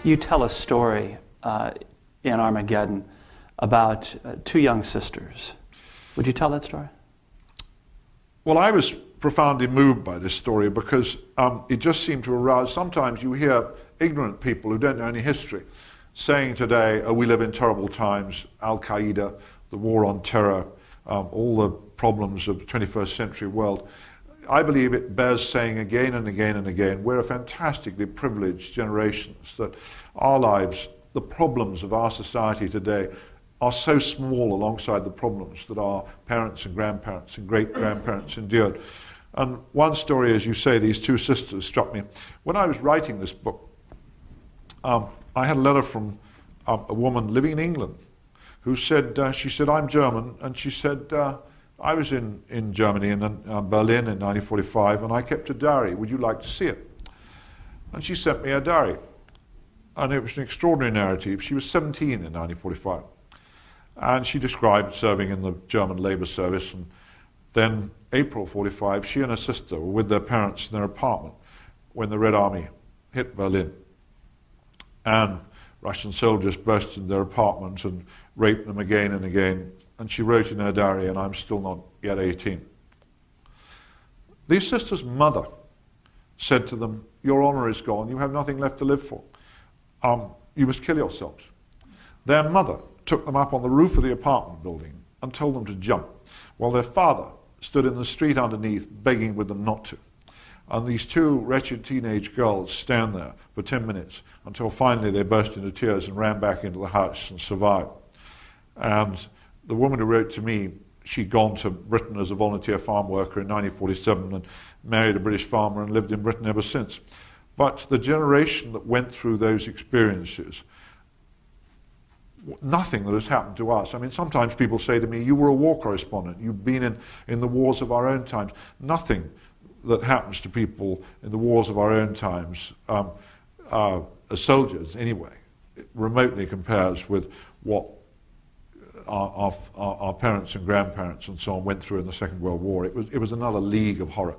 You tell a story in Armageddon about two young sisters. Would you tell that story? Well, I was profoundly moved by this story because it just seemed to arouse. Sometimes you hear ignorant people who don't know any history saying today, oh, we live in terrible times, Al-Qaeda, the war on terror, all the problems of the 21st century world. I believe it bears saying again and again and again, we're a fantastically privileged generation, that our lives, the problems of our society today, are so small alongside the problems that our parents and grandparents and great-grandparents endured. And one story, as you say, these two sisters struck me. When I was writing this book, I had a letter from a woman living in England who said, she said, I'm German, and she said, I was in Germany, in Berlin in 1945, and I kept a diary. Would you like to see it? And she sent me a diary. And it was an extraordinary narrative. She was 17 in 1945. And she described serving in the German Labour Service. And then, April 45, she and her sister were with their parents in their apartment when the Red Army hit Berlin. And Russian soldiers burst into their apartment and raped them again and again. And she wrote in her diary, and I'm still not yet 18. These sisters' mother said to them, your honour is gone, you have nothing left to live for. You must kill yourselves. Their mother took them up on the roof of the apartment building and told them to jump, while their father stood in the street underneath begging with them not to. And these two wretched teenage girls stand there for 10 minutes until finally they burst into tears and ran back into the house and survived. And the woman who wrote to me, she'd gone to Britain as a volunteer farm worker in 1947 and married a British farmer and lived in Britain ever since. But the generation that went through those experiences, nothing that has happened to us. I mean, sometimes people say to me, you were a war correspondent, you've been in the wars of our own times. Nothing that happens to people in the wars of our own times, as soldiers anyway, remotely compares with what our parents and grandparents and so on went through in the Second World War. It was another league of horror.